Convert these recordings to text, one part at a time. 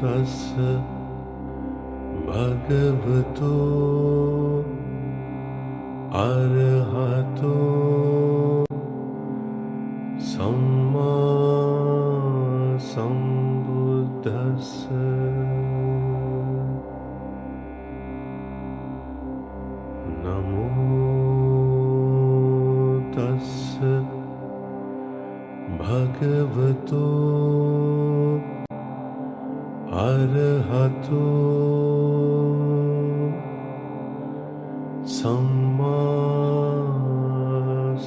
तस्य भगवतो अरहतो सम्मा सम्बुद्धस्स। नमो तस्य भगवतो अरहतो सम्मा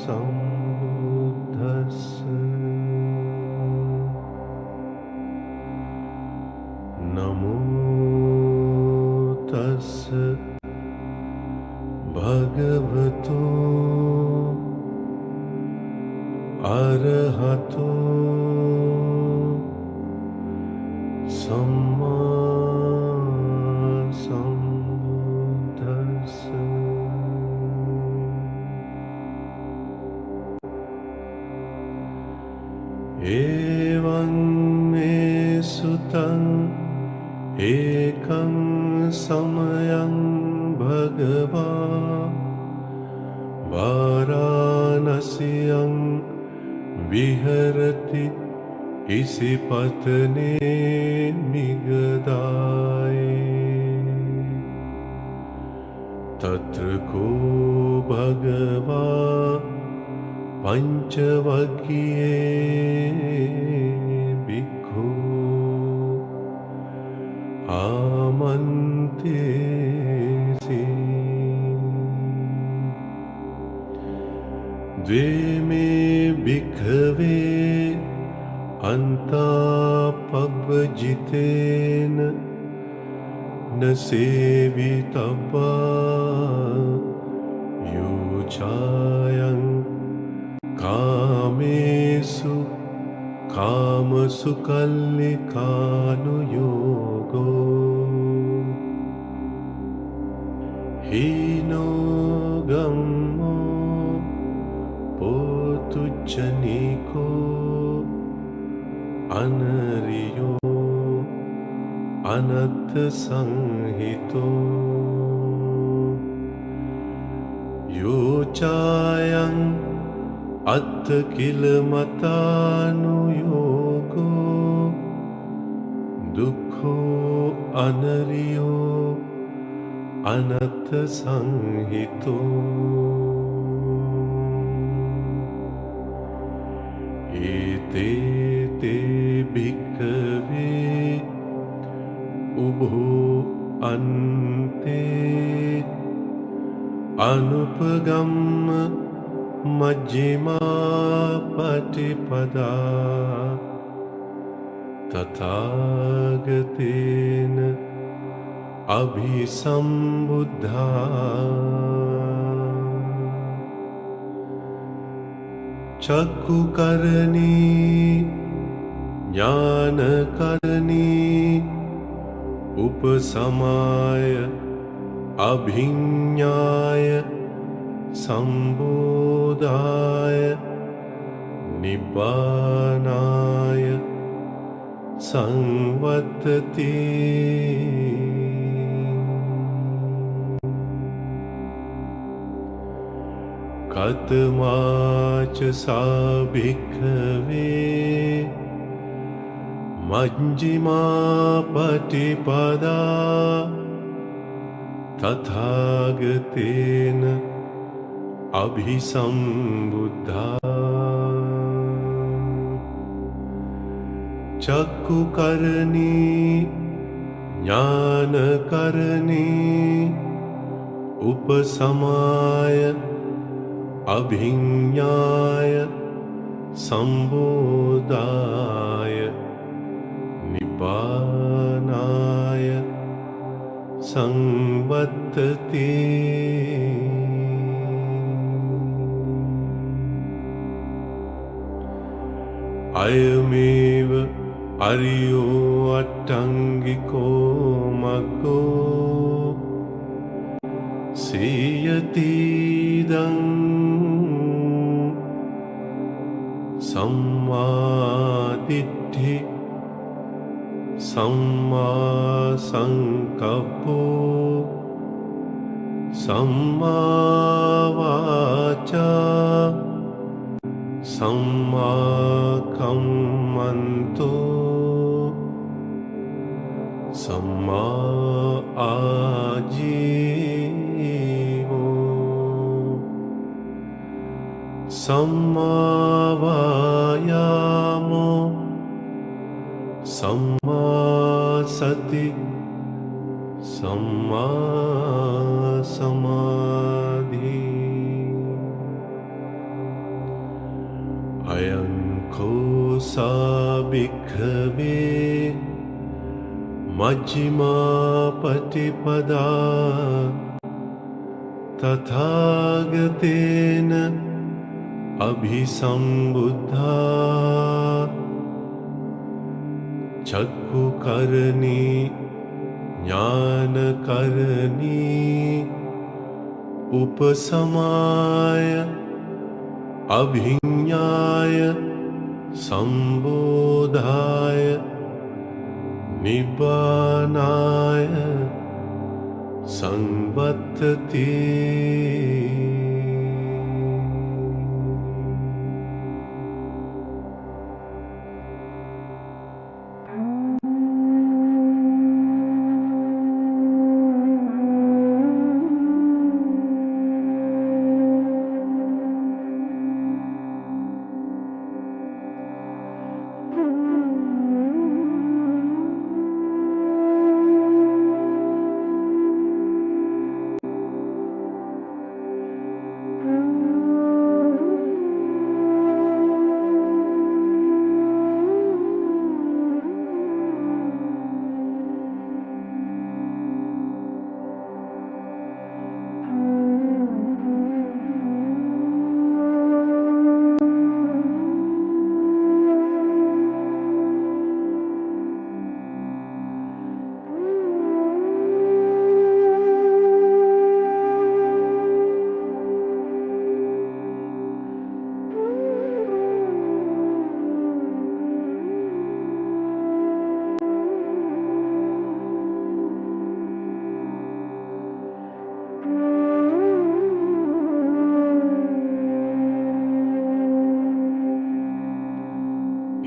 सम्बुद्धस्स। नमो तस्य भगवतो अरहतो सम्मा सम्बुद्धस्स। एवं मे सुतं एकं समयं भगवा वाराणस्यां विहरति इसिपत्ने मिगदाये। तत्र को भगवा पंचवक्ये भिक्खु आमन्त्रेसि। द्वे मे भिक्खवे अन्तापब्जितेन न सेवितव्या योचायं कामेषु कामसुकल्लिकानुयोगो। हीनो गम्मो पोतुज्जनिको अनरियो अनर्थसंहितो। योचायं अथ किल मतानुयोगो। दुःखो अनरियो अनर्थसंहितो। एते ते भिक्खवे उभो अन्ते अनुपगम्य मज्जिमा पटिपदा। तथागतेन अभिसम्बुद्धा। चक्षुकर्णी ज्ञानकर्णी उपसमाय अभिज्ञाय सम्बोधाय निब्बानाय संवत्ति। कतमाच सा भिक्खवे मज्जिमा पटिपदा। तथागतेन अभिसम्बुद्धा। चक्षुकर्णी ज्ञानकर्णी उपसमाय अभिज्ञाय सम्बोधाय निब्बानाय संवत्ति। अयमेव अरियो अट्टाङ्गिको मग्गो सीयतीदं सम्मादिट्ठि सम्मा संकप्पो सम्मा वाचा सम्मा कम्मन्तो सम्मा आजीवो सम्मा वायामो सम्मा सति सम्मा समाधि अयं कोसा भिक्खवे मज्जिमा पटिपदा तथागतेन अभिसम्बुद्धा चक्षुकर्णी ज्ञानकर्णी उपसमाय अभिज्ञाय संबोधाय निब्बानाय संवत्ति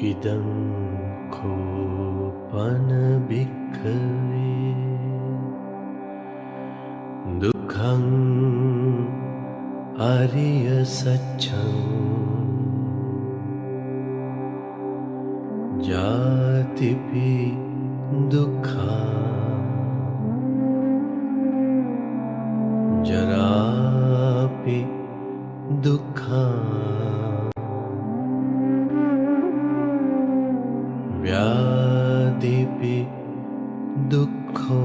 इदं कोपन भिक्खवे दुःखं अरिय सत्यं जातिपि दुःखा जरापि दुःखा व्याधिपि दुःखो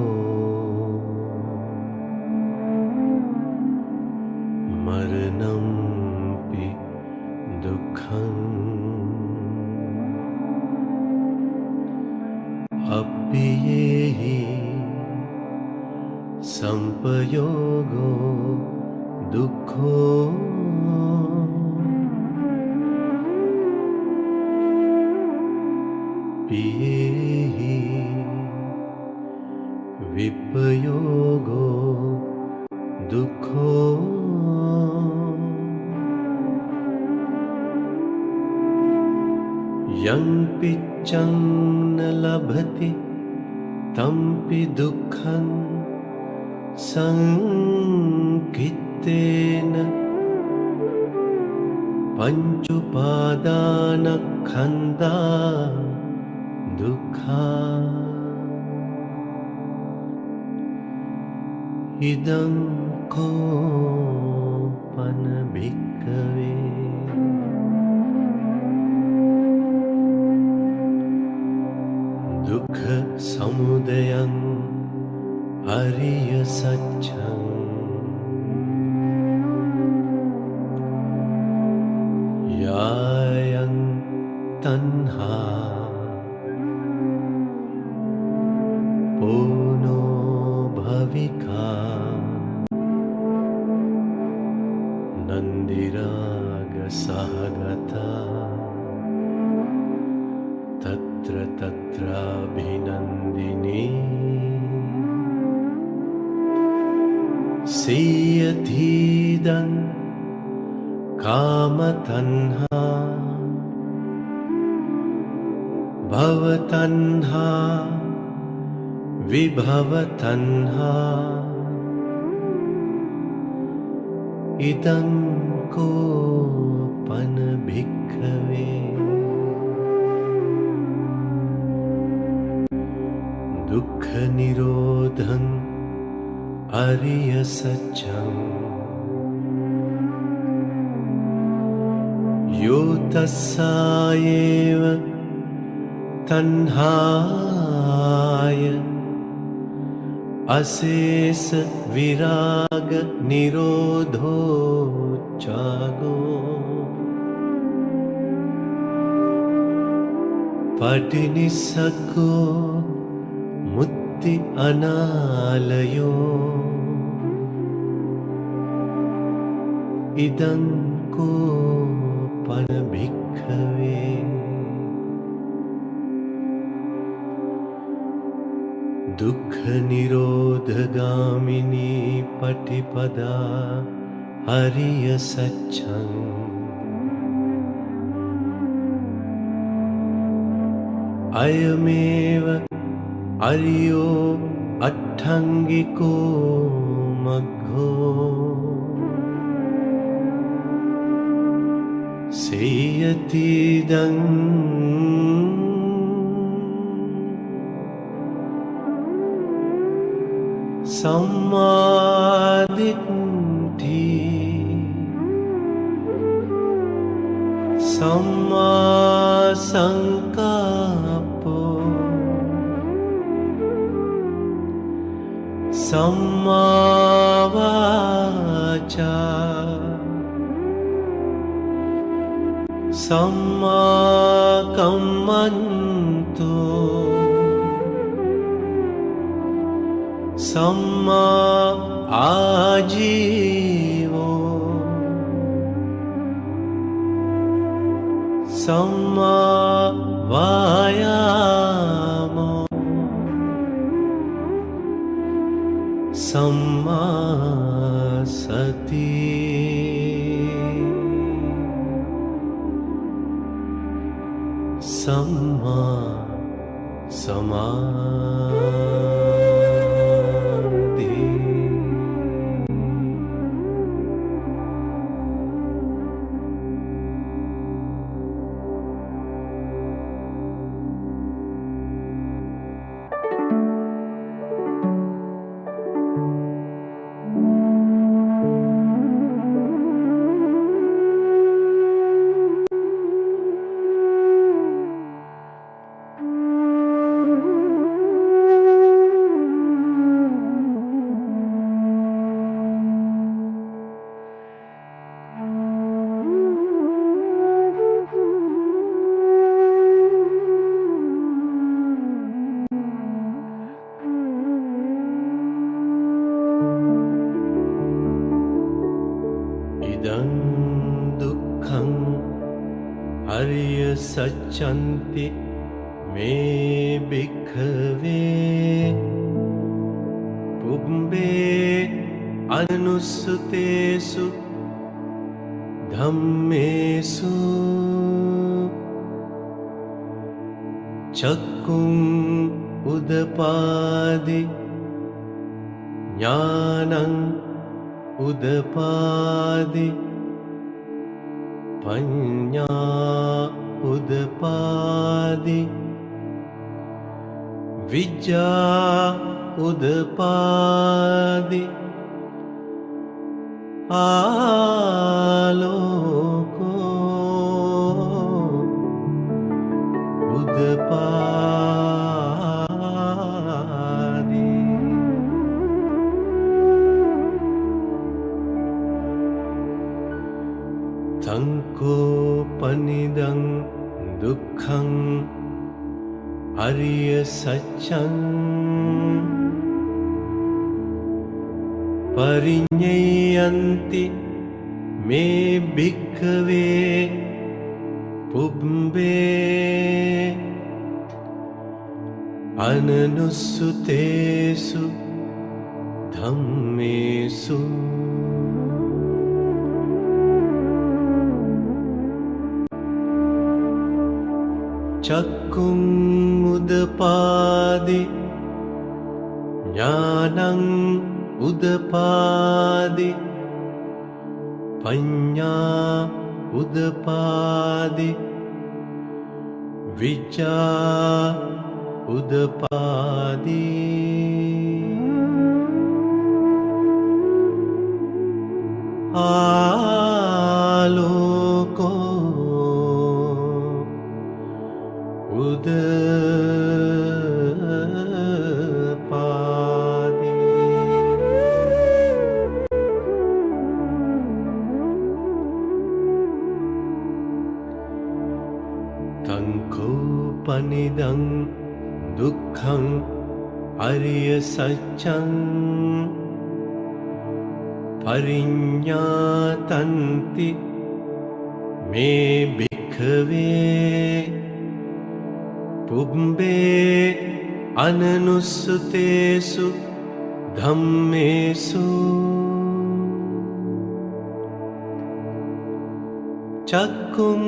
मरणंपि दुःखम् अप्येहि संपयोगो दुःखो पियेहि विपयोगो दुःखो यं पिच्चं न लभते तंपि दुःखं संकित्तेन पञ्चुपादानस्कन्धा दुःखा इदं कोपन भिक्खवे दुःख समुदयं अरिय सत्यं यायं तन्हा पूनो भविका नन्दिराग सहगता तत्र तत्राभिनन्दिता සියතිදං කාමතණ්හා භවතණ්හා විභවතණ්හා ඉදං කෝපන භික්ඛවේ දුක්ඛ නිරෝධං අරිය සත්‍යං යෝ තස්සායේව තණ්හාය අශේෂ විරාග නිරෝධෝ චාගෝ පටිනිස්සග්ගෝ මුත්ති අනාලයෝ ඉදං කෝපන භික්ඛවේ දුක්ඛ නිරෝධගාමිනී පටිපදා අරිය සත්‍යං අයමේව අරියෝ අට්ඨංගිකෝ මග්ගෝ සේයතිදං සම්මාදිට්ඨි සම්මා සංකප්පෝ සම්මා වාචා සම්මා කම්මන්තෝ සම්මා ආජීවෝ සම්මා වායාමෝ සම්මා සති සම්මා සමාධි ඉදං දුක්ඛං අරිය සත්‍යන්ති මේ භික්ඛවේ පුබ්බේ අනුස්සතේසු ධම්මේසු චක්කුං උදපාදි ඥානං උදපාදි පඤ්ඤා උදපාදි විජ්ජා උදපාදි ආලෝකෝ උදපාදි තංකෝපනිදං දුක්ඛං අරිය සත්‍යං පරිඤ්ඤයන්ති මේ භික්ඛවේ පුබ්බේ අනනුස්සතේසු ධම්මේසු චක්කුං උදපාදි ඥානං උදපාදි පඤ්ඤා උදපාදි විචා උදපාදි ආලෝකෝ උදපාදි තංකෝපනිදං දුක්ඛං අරිය සත්‍යං පරිඤ්ඤාතන්ති මේ භික්ඛවේ පුබ්බේ අනනුස්සතේසු ධම්මේසු චක්කුං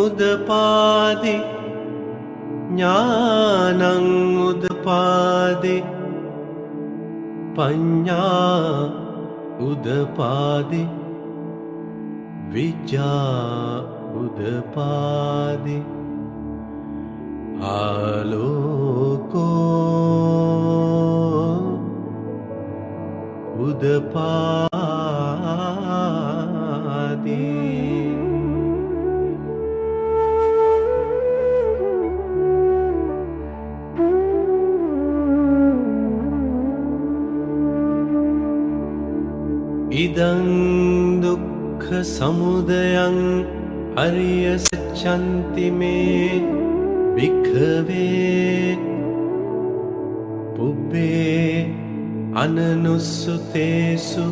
උදපාදි ඥානං උදපාදි පඤ්ඤා උදපාදි විචා උදපාදි ආලෝකෝ උදපාදි ඉදං දුක්ඛ සමුදයං අරිය සත්‍යන්ති මේ භික්ඛවේ පුබ්බේ අනනුස්සතේසු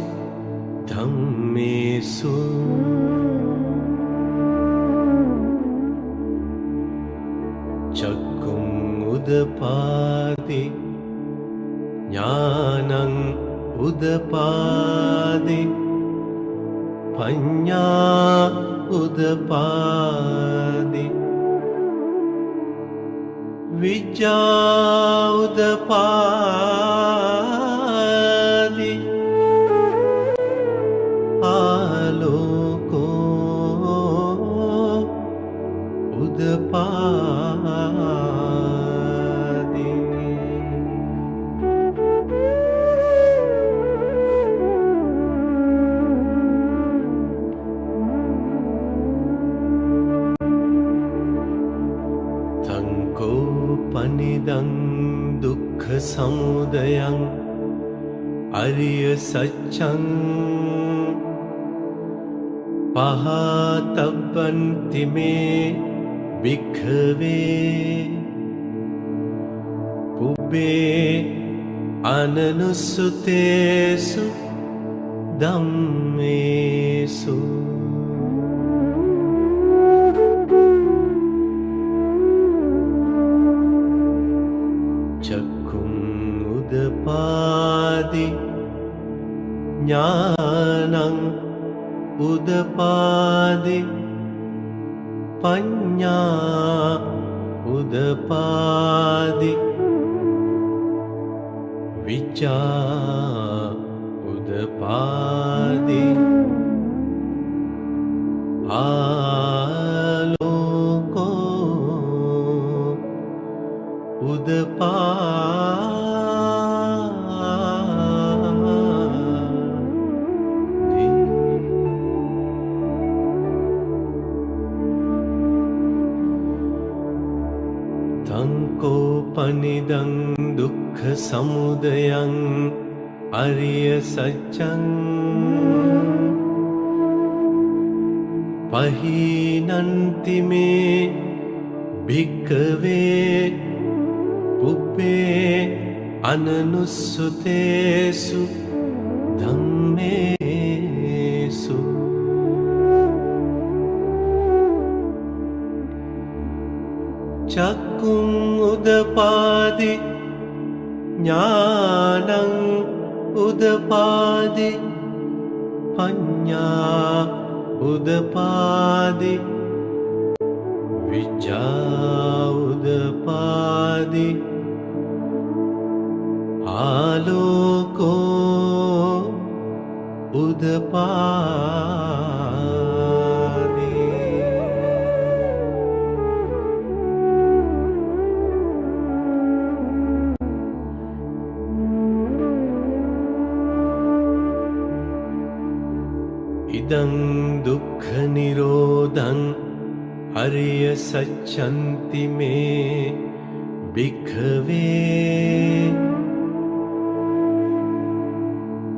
ධම්මේසු චක්කුං උදපාදි ඥානං උදපාදි පඤ්ඤා උදපාදි විචා උදපාදි ආලෝකෝ උදපාදි පනිදං දුක්ඛ සමුදයං අරිය සත්‍යං පහතබ්බන්ති මේ භික්ඛවේ පුබ්බේ අනනුස්සතේසු ධම්මේසු උදපාදි ඥානං උදපාදි පඤ්ඤා උදපාදි විචා උදපාදි ආලෝකෝ උදපාදි තංකෝපනිදං දුක්ඛ සමුදයං අරිය සත්‍යං පහීනන්ති මේ භික්ඛවේ පුබ්බේ අනනුස්සතේසු ධම්මේසු චක්කුං උදපාදි ඥානං උදපාදි පඤ්ඤා උදපාදි විචා උදපාදි ආලෝකෝ උදපාදි ඉදං දුක්ඛ නිරෝධං අරිය සච්ඡන්ති මේ භික්ඛවේ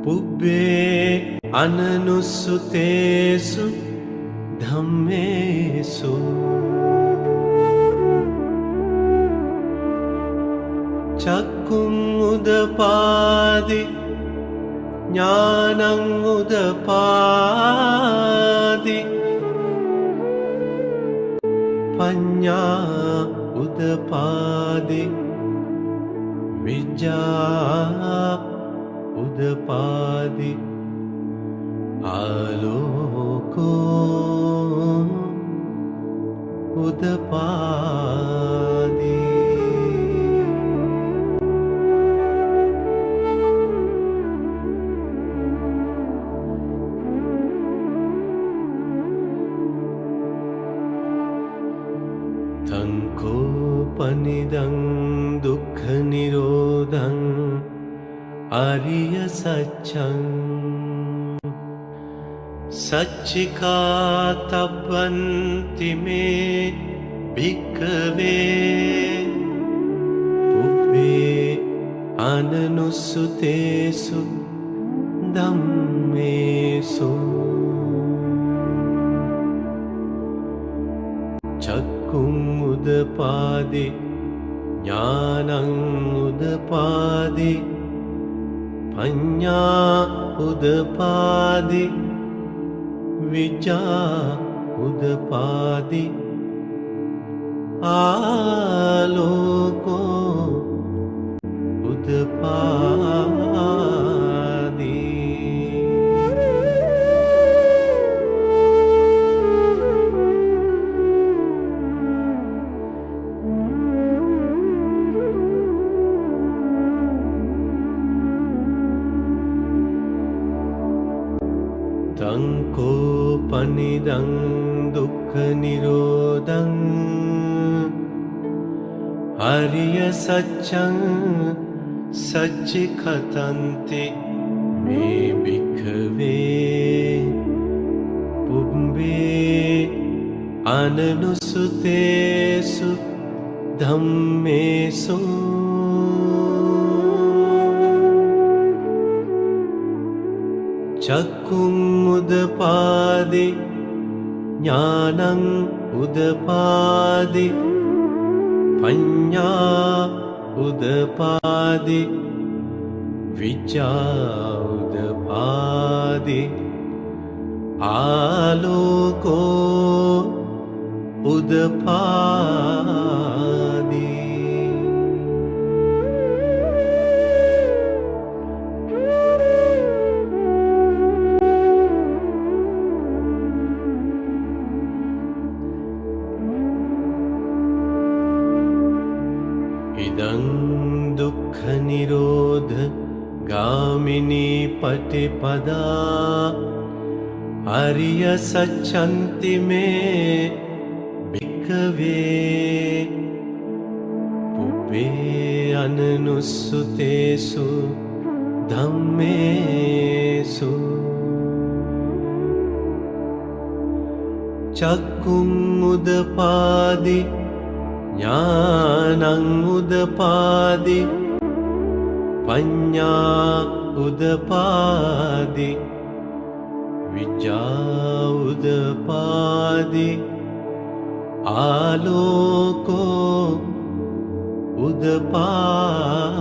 පුබ්බේ අනනුස්සුතේසු ධම්මේසු චක්කුං උදපාදි ඥානං උදපාදි පඤ්ඤා උදපාදි විජ්ජා උදපාදි ආලෝකෝ උදපාදි තංකෝපනිදං දුක්ඛ නිරෝධං අරිය සච්ඡං සච්චිකාතබ්බන්ති මේ භික්ඛවේ පුබ්බේ අනනුස්සුතේසු ධම්මේසු චක්කුං උදපාදි ඥානං උදපාදි පඤ්ඤා උදපාදි විචා උදපාදි ආලෝකෝ උදපාදි තංකෝපනිදං දුක්ඛ නිරෝධං අරිය සච්ඡං සච්චිකතන්ති මේ භික්ඛවේ පුබ්බේ අනනුස්සුතේසු ධම්මේසු චක්කුං උදපාදි ඥානං උදපාදි පඤ්ඤා උදපාදි විචා උදපාදි ආලෝකෝ උදපාදි ඉදං දුක්ඛ නිරෝධ ගාමිනී පටිපදා අරිය සච්ඡන්ති මේ භික්ඛවේ පුබ්බේ අනනුස්සුතේසු ධම්මේසු චක්කුං උදපාදි ඥානං උදපාදි පඤ්ඤා උදපාදි විචා උදපාදි ආලෝකෝ උදපාදි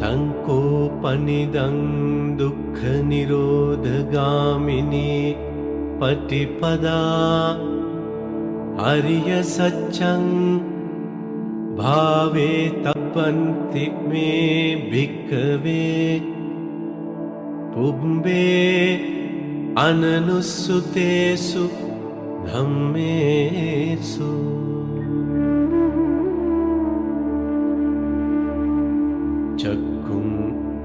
තංකෝපනිදං දුක්ඛ නිරෝධ ගාමිනී पटिपदा आर्य सच्चं भावे तपन्ति मे भिक्खवे पुब्बे अननुस्सुतेषु धम्मेषु चक्कुं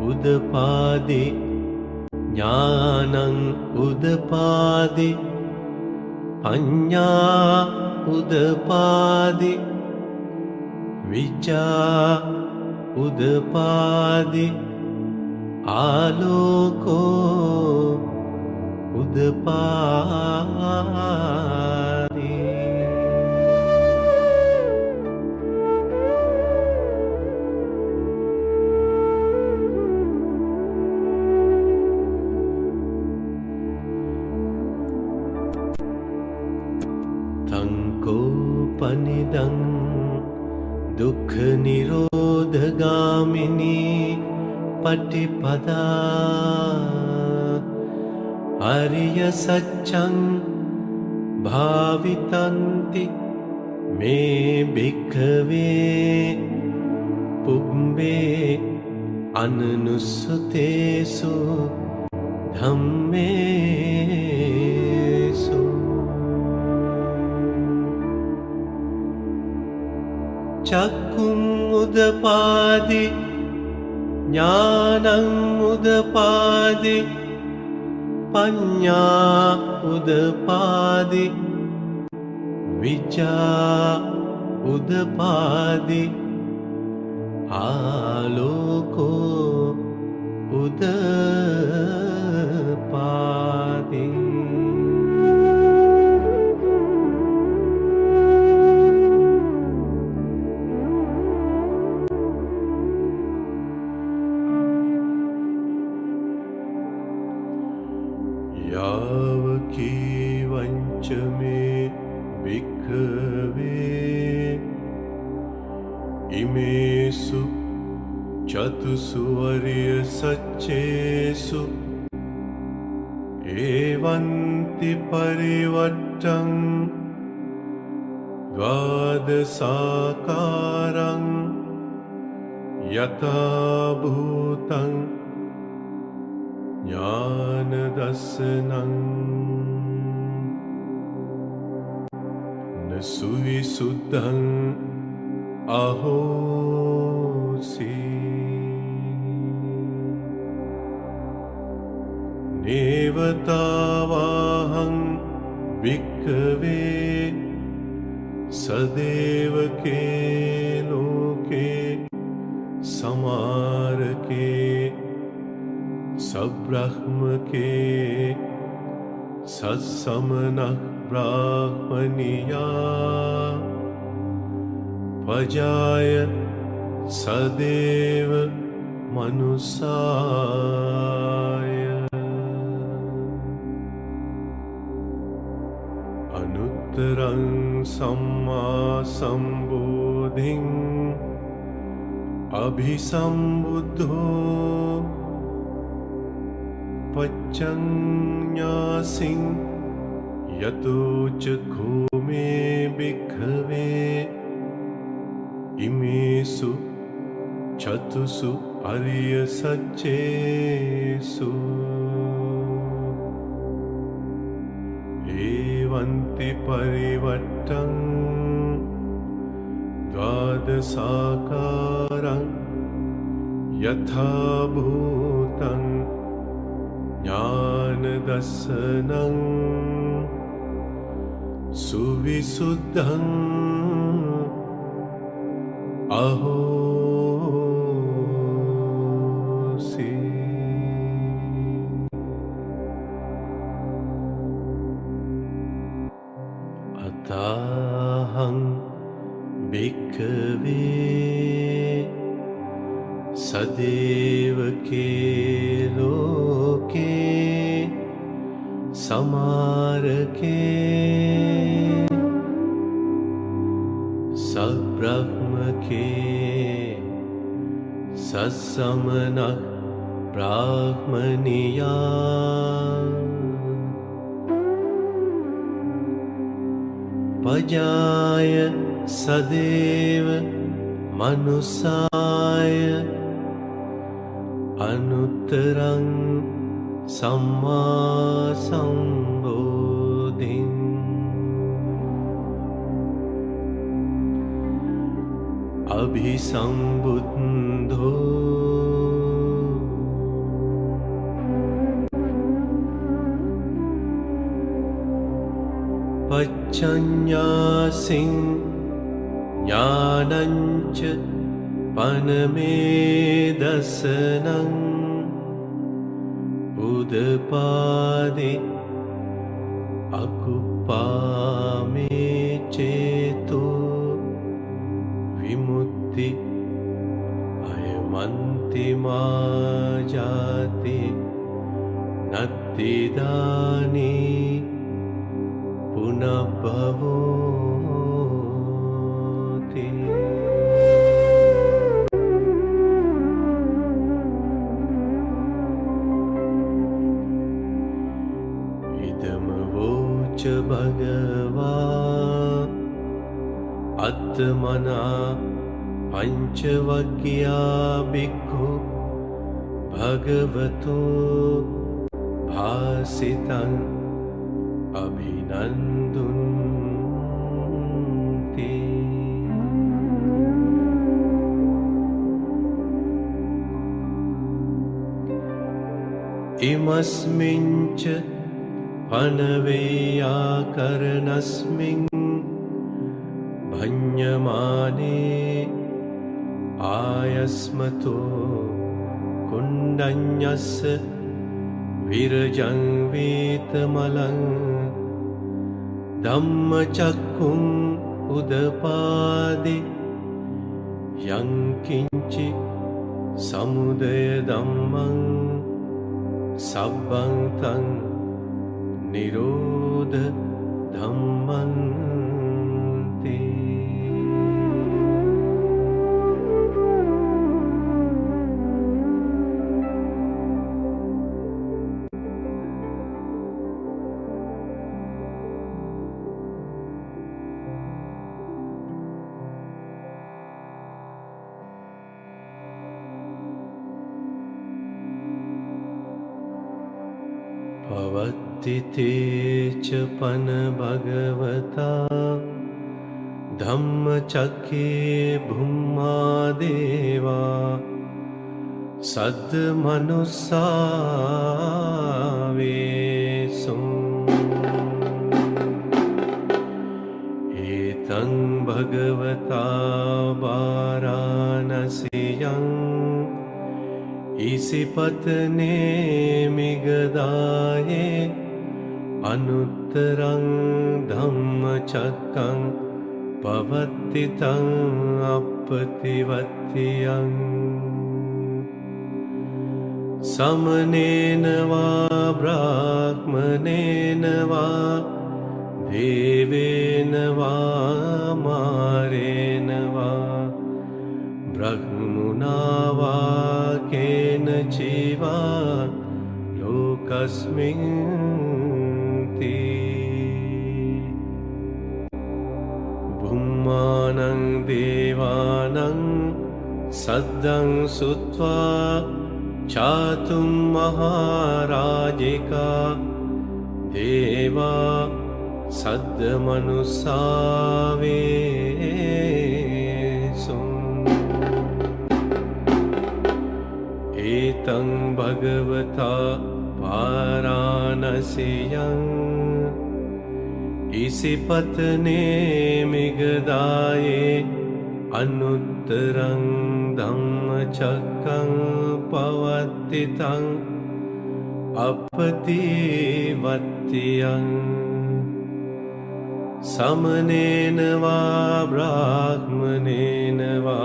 उदपादि ज्ञानं उदपादि पञ्ञा उदपादि विचा उदपादि आलोको उदपादि तंकोपनिदं दुःख निरोधगामिनी पटिपदा आर्य सच्चं भावितन्ति मे भिक्खवे पुब्बे अननुस्सुतेषु धम्मेषु चक्कुं उदपादि ज्ञानं उदपादि पञ्ञा उदपादि विचा उदपादि आलोको उदपादि यावकीवञ्च मे भिक्खवे इमेषु चतुषु आर्यसत्येषु एवन्ति परिवर्तं द्वादशाकारं यथा भूतं ज्ञानदर्शनं न सुविशुद्धं अहोसि नेव तावाहं भिक्खवे सदैव के लोके समारके सब्रह्म के सत्समनः ब्राह्मणिया भजाय सदैव मनुष्याय अनुत्तरं सम्मा सम्बोधिं अभिसम्बुद्धो पच्चन्यासिं यतो चखो मे भिक्खवे इमेषु चतुषु आर्यसत्येषु एवन्ति परिवर्तं द्वादशाकारं यथा भूतं ज्ञानदर्शनं सुविशुद्धं अहोसि अताहं भिक्खवे सदैव के लोके समारके सब्रह्म के सत्समनः ब्राह्मणिया पजाय सदेव मनुसाय अनुत्तरं सम्मा सम्बोधिं अभिसंबुद्धो पच्चन्यासिं ज्ञानञ्च पनमेदसनं उदपादि अकुप्पामे चेतो विमुक्ति अयमन्तिमा जाति नत्तिदानी पुनः भवति। इदमवोच भगवान् आत्मना पञ्चवक्या भिक्खु भगवतो भासितम् अभिनन्दन्ति। इमस्मिञ्च पनवेयाकरणस्मिन् भञ्जमाने आयस्मतो कुण्डन्यस्य विरजं वीतमलं धम्मचक्कुम् उदपादि यं किञ्चित् समुदयधम्मं सब्बं तं निरोधधम्मं ते। पवत्तिते च पन भगवता धम्मचक्रे भूमा देवा सद्मनुस्सावेषु एतं भगवता वाराणस्यां इसिपत्ने मिगदाये अनुत्तरं धम्मचक्कं पवत्तितं अपतिवत्यं समनेन वा ब्राह्मणेन वा देवेन वा मारेण वा ब्रह्मणा वा केनचिवा लोकस्मिन् ते भूमानं देवानं सद्दं सुत्वा चातुं महाराजिका देवा सद्मनुस्सावेषु एतं भगवता वाराणस्यां इसिपत्ने मिगदाये अनुत्तरं धम्मचक्कं पवत्तितं अपतिवत्यं समनेन वा ब्राह्मणेन वा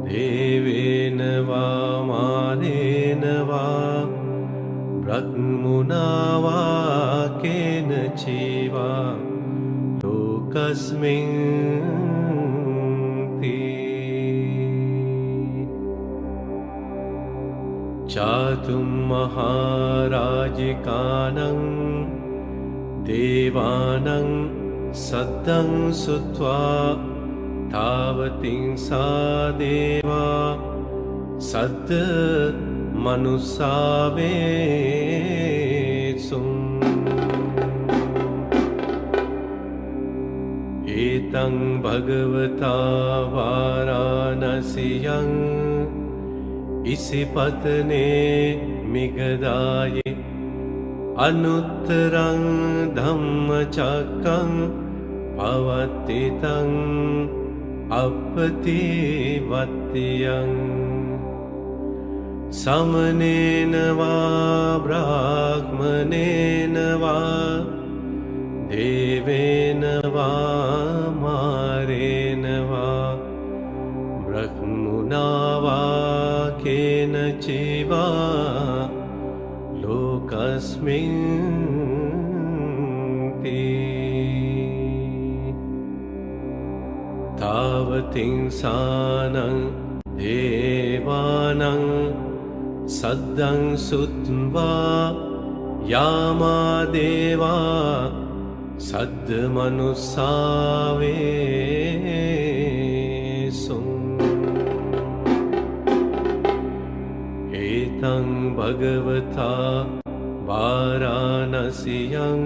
देवेन वा मारेण वा ब्रह्मणा वा केनचिवा लोकस्मिन् ते चातुं महाराजिकानं देवानं सद्दं सुत्वा तावतिं सा देवा सद्द मनुस्सावेत्सुम् एतं भगवता वाराणस्यां इसिपत्ने मिगदाये अनुत्तरं धम्मचक्रं पवत्तितं अपतिवत्यं समनेन वा ब्राह्मणेन वा देवेन वा मारेण वा ब्रह्मणा वा केनचिवा लोकस्मिन् तावतिं सानं देवानं सद्दं सुत्वा यामा देवा सद्मनुस्सावेत्सुम् एतं भगवता वाराणस्यां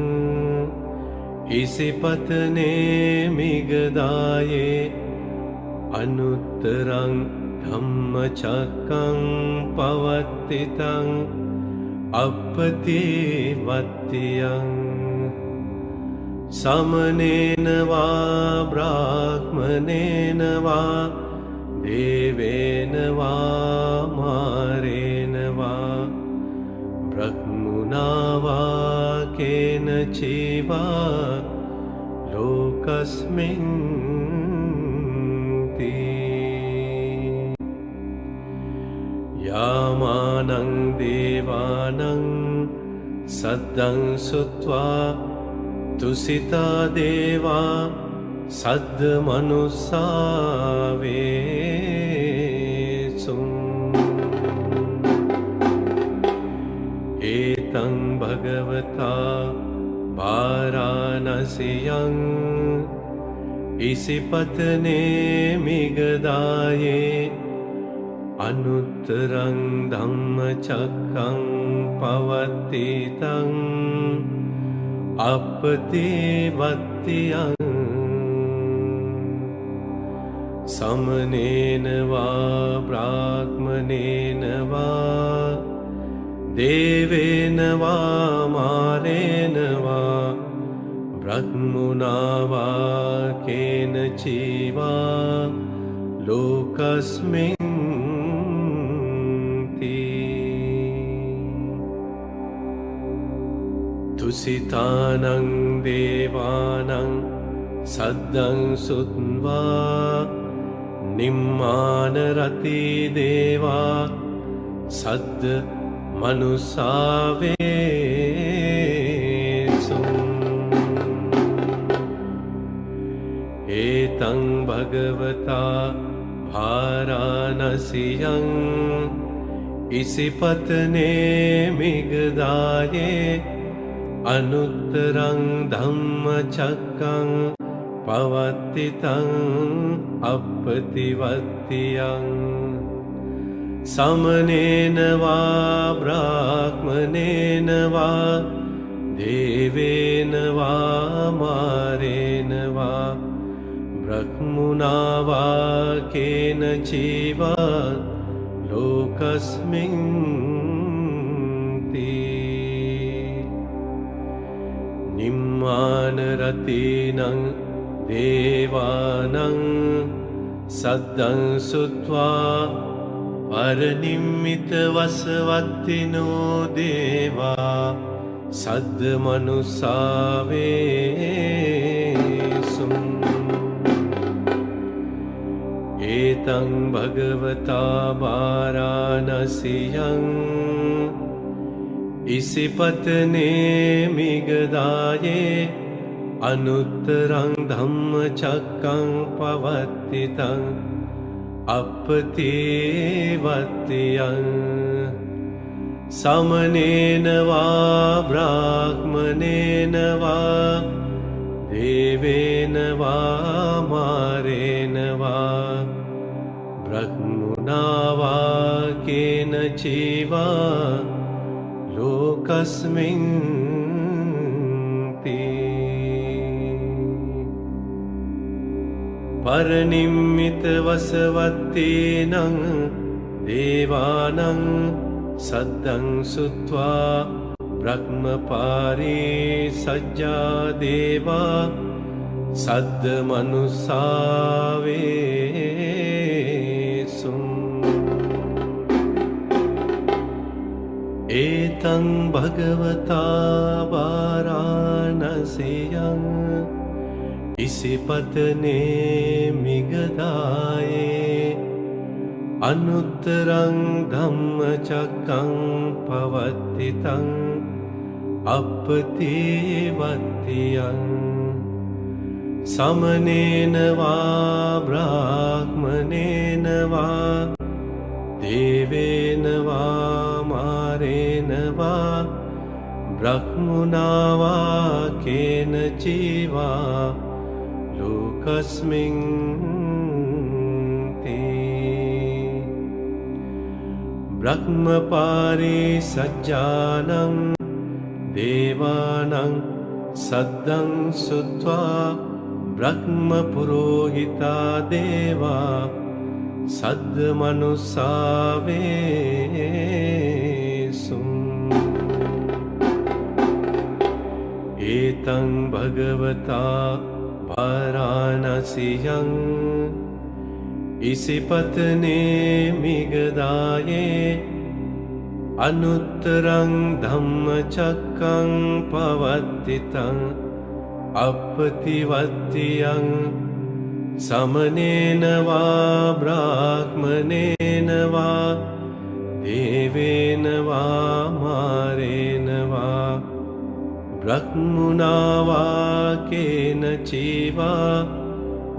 इसिपत्ने मिगदाये अनुत्तरं धम्मचक्रं पवत्तितं अपतिवत्यं समनेन वा ब्राह्मणेन वा देवेन वा मारेण वा ब्रह्मणा वा केनचिवा लोकस्मिन् यामानं देवानं सद्दं सुत्वा तुसिता देवा सद्मनुस्सावेत्सुम् एतं भगवता वाराणस्यां इसिपत्ने मिगदाये अनुत्तरं धम्मचक्रं पवत्तितं अपतिवत्यं समनेन वा ब्राह्मणेन वा देवेन वा मारेण वा ब्रह्मणा वा केनचिवा लोकस्मिन् तुसितानं देवानं सद्दं सुत्वा निम्मानरति देवा सद् मनुस्सावेत्सुम् एतं भगवता वाराणस्यां इसिपत्ने मिगदाये अनुत्तरं धम्मचक्रं पवत्तितं अपतिवत्यं समनेन वा ब्राह्मणेन वा देवेन वा मारेण वा ब्रह्मणा वा केनचिवा लोकस्मिन् निम्मानरतीनं देवानं सद्दं सुत्वा परनिम्मितवसवत्तिनो देवा सद्मनुस्सावेत्सुम् एतं भगवता वाराणस्यां इसिपत्ने मिगदाये अनुत्तरं धम्मचक्रं पवत्तितं अपतिवत्यं समनेन वा ब्राह्मणेन वा देवेन वा मारेण वा ब्रह्मणा वा केनचिवा लोकस्मिन् परनिम्मितवसवत्तेनं देवानं सद्दं सुत्वा ब्रह्मपारे सज्जा देवा सद्मनुसावेसुम् एतं भगवता वाराणस्यां इसिपत्ने मिगदाये अनुत्तरं धम्मचक्रं पवत्तितं अपतिवत्यं समनेन वा ब्राह्मणेन वा देवेन वा मारेण वा ब्रह्मणा वा केनचिवा लोकस्मिन् ब्रह्मपारे सज्जानं देवानं सद्दं सुत्वा ब्रह्मपुरोहिता देवा सद्मनुसावेसुम् एतं भगवता वाराणस्यां इसिपत्ने मिगदाये अनुत्तरं धम्मचक्रं पवत्तितं अपतिवत्यं समनेन वा ब्राह्मणेन वा देवेन वा मारेण वा ब्रह्मणा वा केनचिवा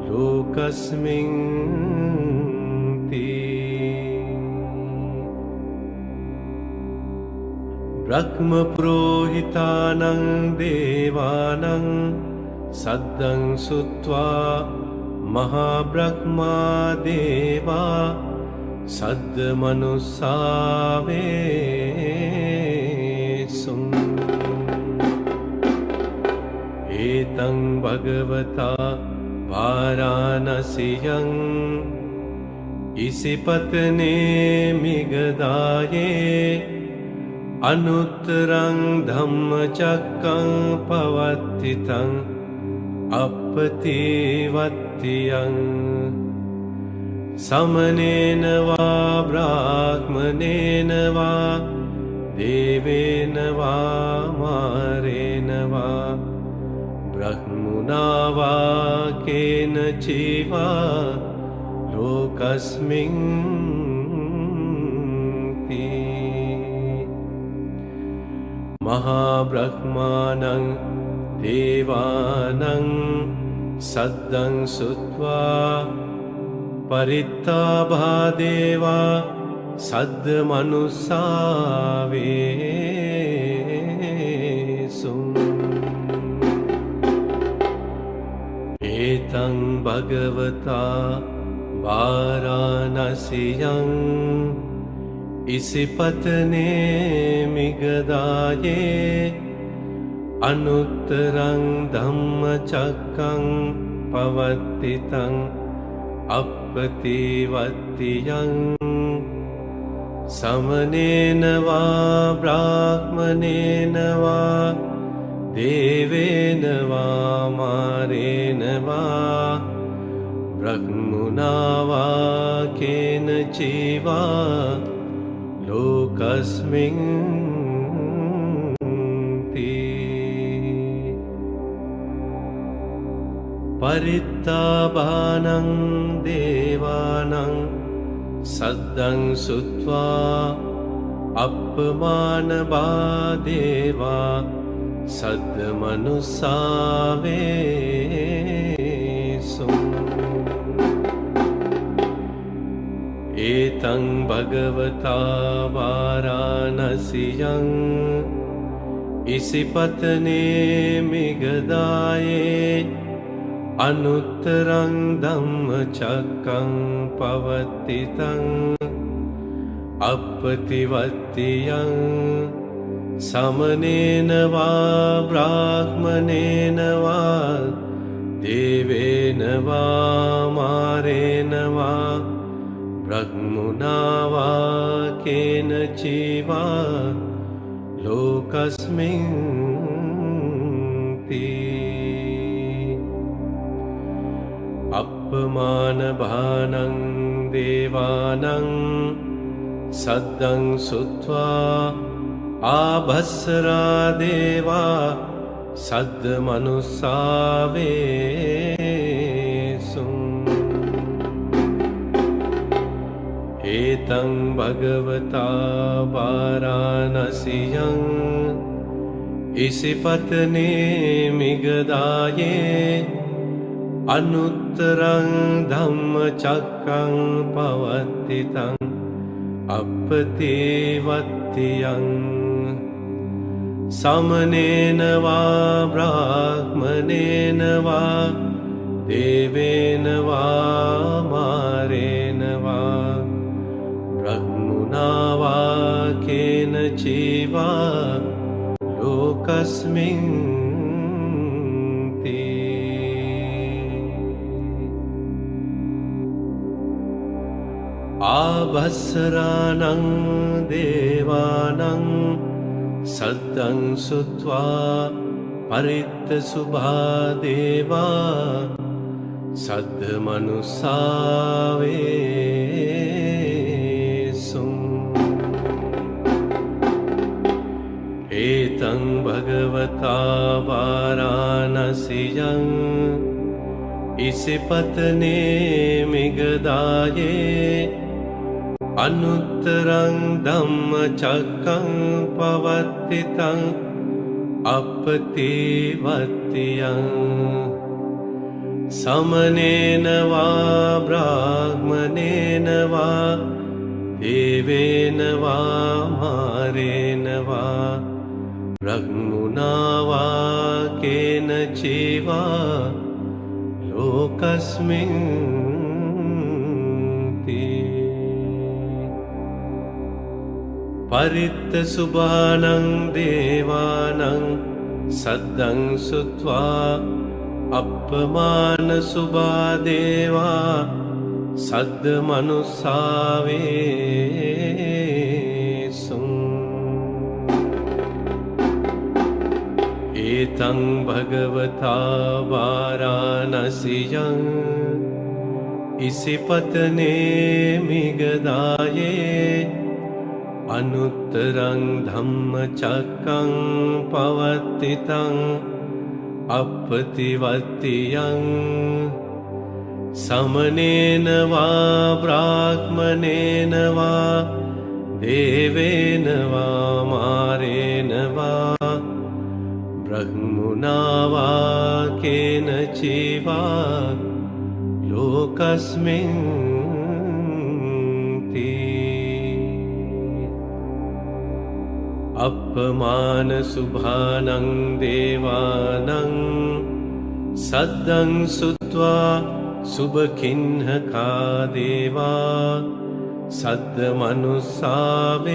लोकस्मिन् ब्रह्मपुरोहितानं देवानं सद्दं सुत्वा महाब्रह्मा देवा सद्मनुसावेसुम् एतं भगवता वाराणस्यां इसिपत्ने मिगदाये अनुत्तरं धम्मचक्रं पवत्तितं अपतिवत्यं समनेन वा ब्राह्मणेन वा देवेन वा मारेण वा ब्रह्मणा वा केनचिवा लोकस्मिन् महाब्रह्मानं देवानं सद्दं सुत्वा परित्ताभा देवा सद्मनुसावेसुम् एतं भगवता वाराणस्यां इसिपत्ने मिगदाये अनुत्तरं धम्मचक्रं पवत्तितं अपतिवत्यं समनेन वा ब्राह्मणेन वा देवेन वा मारेण वा ब्रह्मणा वा केनचिवा लोकस्मिन् परित्ताभानं देवानं सद्दं सुत्वा अपमानबादेवा सद्मनुसावेसुम् एतं भगवता वाराणस्यां ඉසිපතනේ මිගදායේ අනුත්තරං ධම්මචක්කං පවත්තිතං අප්පතිවත්තියං සමනේනවා බ්‍රාහ්මනේනවා දේවේනවා මාරේනවා බ්‍රහ්මුණාවා කේනචීවා ලෝකස්මින් තී අප්පමාන භානං දේවානං සද්දං සුත්වා ආභස්සරා දේවා සද්ද මනුස්සාවේසුං ඒතං භගවතා වාරාණසියං ඉසිපතනේ මිගදායේ අනුත්තරං ධම්මචක්කං පවත්තිතං අප්පතිවත්තියං සමනේනවා බ්‍රාහ්මනේනවා දේවේනවා මාරේනවා බ්‍රහ්මුණාවා කේනචීවා ලෝකස්මින් ආභස්සරාණං දේවානං සද්දං සුත්වා පරිත්ත සුභා දේවා සද්ද මනුස්සාවේසුං ඒතං භගවතා වාරාණසියං ඉසිපතනේ මිගදායේ අනුත්තරං ධම්මචක්කං පවත්තිතං අප්පතිවත්තියං සමනේනවා බ්‍රාහ්මනේනවා දේවේනවා මාරේනවා බ්‍රහ්මුණාවා කේනචීවා ලෝකස්මින් පරිත්ත සුභානං දේවානං සද්දං සුත්වා අප්පමාන සුභා දේවා සද්ද මනුස්සාවේසුං ඒතං භගවතා වාරාණසියං ඉසිපතනේ මිගදායේ අනුත්තරං ධම්මචක්කං පවත්තිතං අප්පතිවත්තියං සමනේනවා බ්‍රාහ්මනේනවා දේවේනවා මාරේනවා බ්‍රහ්මුණාවා කේනචීවා ලෝකස්මින් අප්පමාන සුභානං දේවානං සද්දං සුත්වා සුභකින්හකා දේවා සද්ද මනුස්සාවේසුං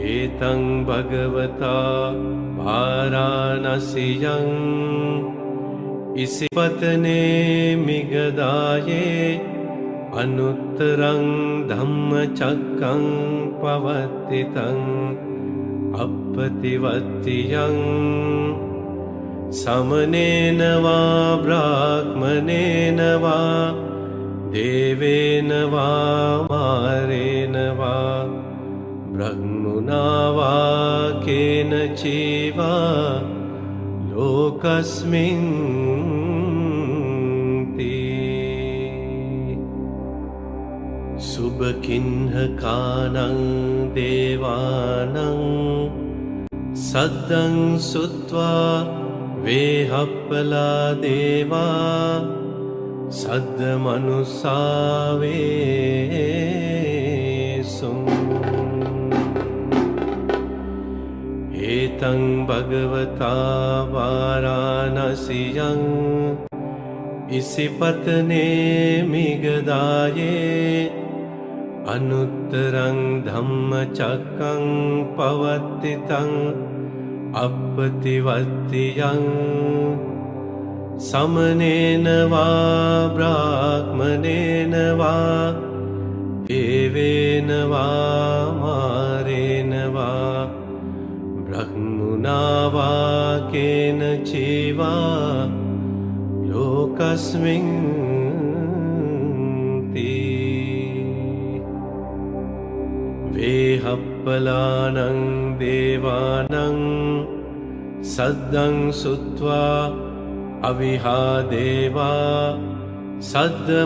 ඒතං භගවතා වාරාණසියං ඉසිපතනේ මිගදායේ අනුත්තරං ධම්මචක්කං පවත්තිතං අප්පතිවත්තියං සමනේනවා බ්‍රාහ්මනේනවා දේවේනවා මාරේනවා බ්‍රහ්මුණාවා කේනචීවා ලෝකස්මින් සුභකින්හකානං දේවානං සද්දං සුත්වා වේහප්පලා දේවා සද්ද මනුස්සාවේ एतं भगवता वाराणस्यां इसिपत्ने मिगदाये अनुत्तरं धम्मचक्रं पवर्तितं अपतिवर्तियं समनेन वा ब्राह्मणेन वा देवेन वा मारेण वा ब्रह्मणा वा केनचिवा लोकस्मिन् वेहप्पलानं देवानं सद्दं सुत्वा अविहादेवा सद्मनुस्सावेसुम्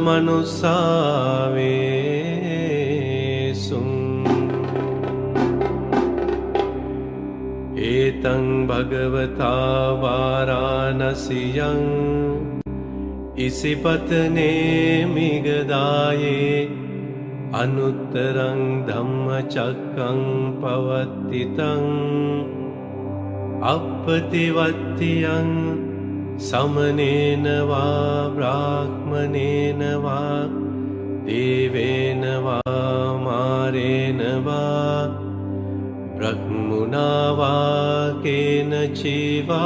एतं भगवता वाराणस्यां इसिपत्ने मिगदाये अनुत्तरं धम्मचक्रं पवर्तितं अपतिवर्तियं समनेन वा ब्राह्मणेन वा देवेन वा मारेण वा ब्रह्मणा वा केनचिवा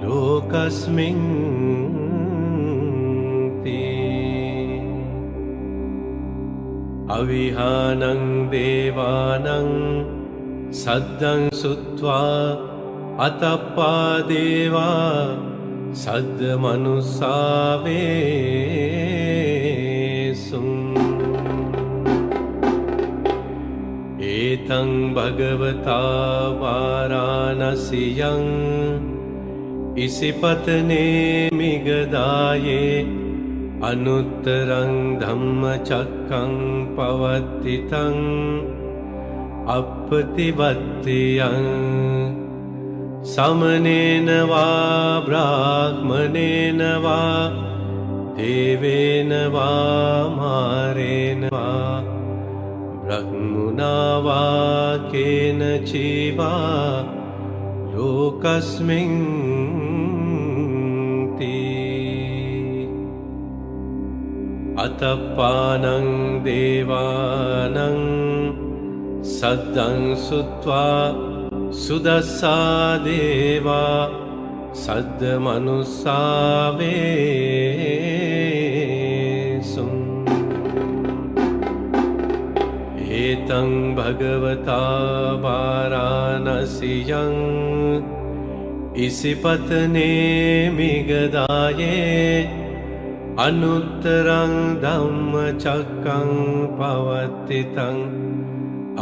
लोकस्मिन् अविहानं देवानं सद्दं सुत्वा अतप्पा देवा सद्मनुस्सावेसुम् एतं भगवता वाराणस्यां इसिपत्ने मिगदाये अनुत्तरं धम्मचक्रं पवर्तितं अपतिवर्तियं समनेन वा ब्राह्मणेन वा देवेन वा मारेण वा ब्रह्मणा वा केनचिवा लोकस्मिन् अतप्पानं देवानं सद्दं सुत्वा सुदस्सा देवा सद्मनुस्सावेसुम् एतं भगवता वाराणस्यां इसिपत्ने मिगदाये अनुत्तरं धम्मचक्रं पवर्तितं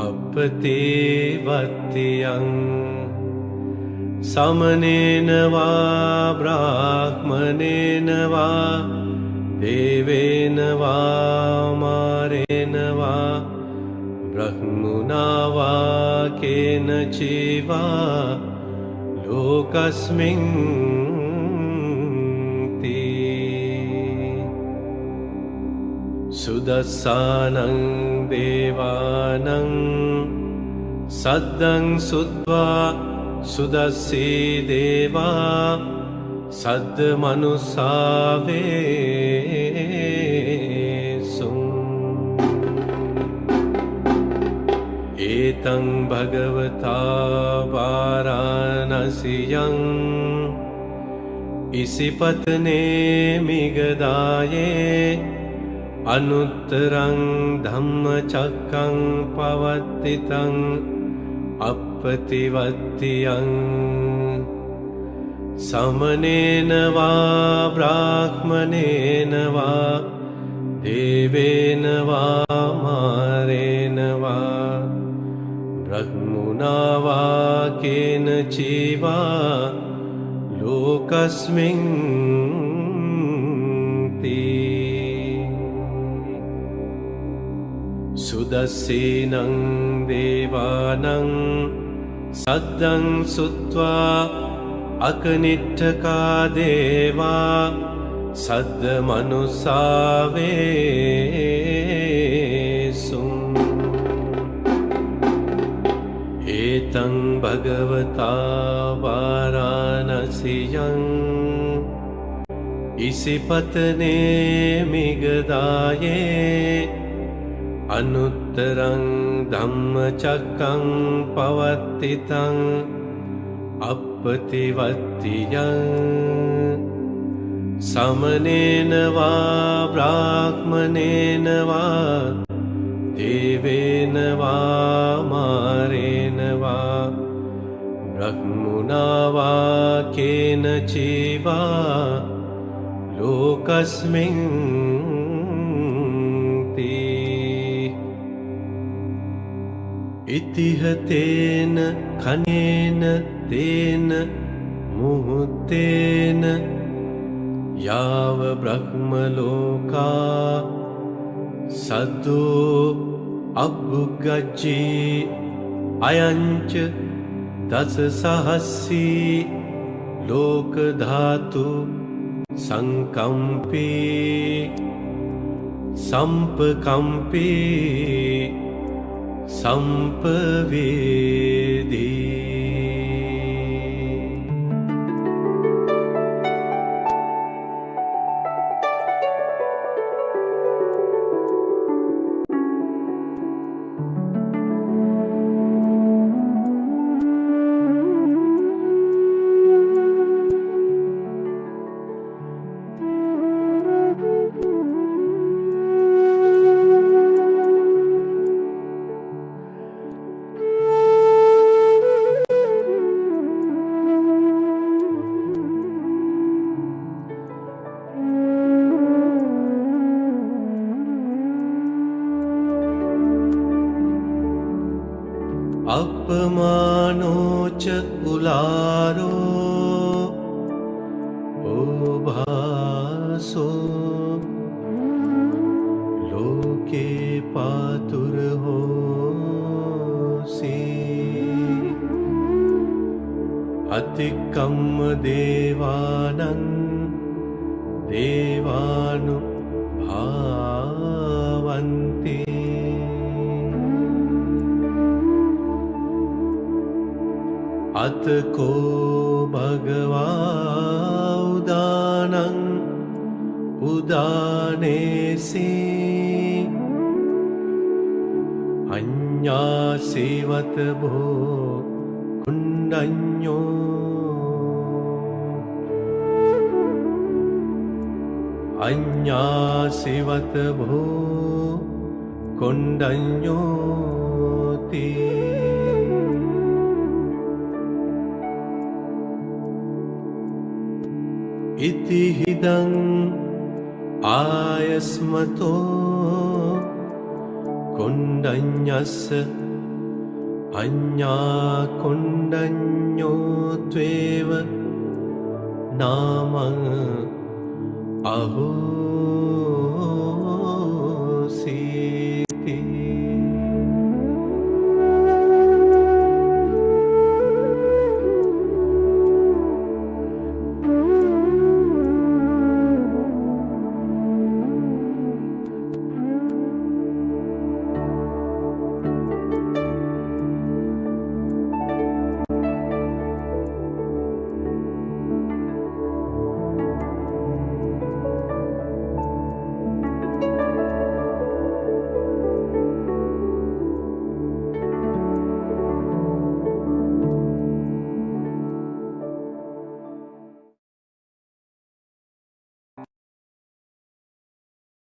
अपतिवर्तियं समनेन वा ब्राह्मणेन वा देवेन वा मारेण वा ब्रह्मणा वा केनचिवा लोकस्मिन् सुदस्सानं देवानं सद्दं सुत्वा सुदस्सी देवा सद्मनुस्सावेसुम् एतं भगवता वाराणस्यां इसिपत्ने मिगदाये अनुत्तरं धम्मचक्रं पवर्तितं अपतिवर्तियं समनेन वा ब्राह्मणेन वा देवेन वा मारेण वा ब्रह्मणा वा केनचिवा लोकस्मिन् सुदस्सेनं देवानं सद्दं सुत्वा अकनिष्ठका देवा सद्मनुस्सावेसुम् ඒතං භගවතා වාරාණසියං ඉසිපතනේ මිගදායේ අනුත්තරං ධම්මචක්කං පවත්තිතං අප්පතිවත්තියං සමනේන වා බ්‍රාහ්මනේන වා දේවේන වා මාරේන වා බ්‍රහ්මුණා වා කේන චීවා ලෝකස්මින් තී ඉතිහතේන කනේන තේන මුහුත්තේන යාව බ්‍රහ්මලෝකා සද්දෝ අබ්බුග්ගච්චී අයංච දස සහස්සී ලෝකධාතු සංකම්පී සම්පකම්පී සම්පවේදී අපමානෝච උලාරෝ ඕභාසෝ ලෝකේ පාතුර හෝසී අතික්කම්ම දේවානං දේවානු භාවන්ති අතකෝ භගවා උදානං උදානේසී අඤ්ඤාසේවත භෝ කුණ්ඩඤ්ඤෝ අඤ්ඤාසේවත භෝ කුණ්ඩඤ්ඤෝති ඉතිහිදං ආයස්මතෝ කොණ්ඩඤ්ඤස්ස අඤ්ඤා කොණ්ඩඤ්ඤෝ ත්වේව නාමං අහෝසී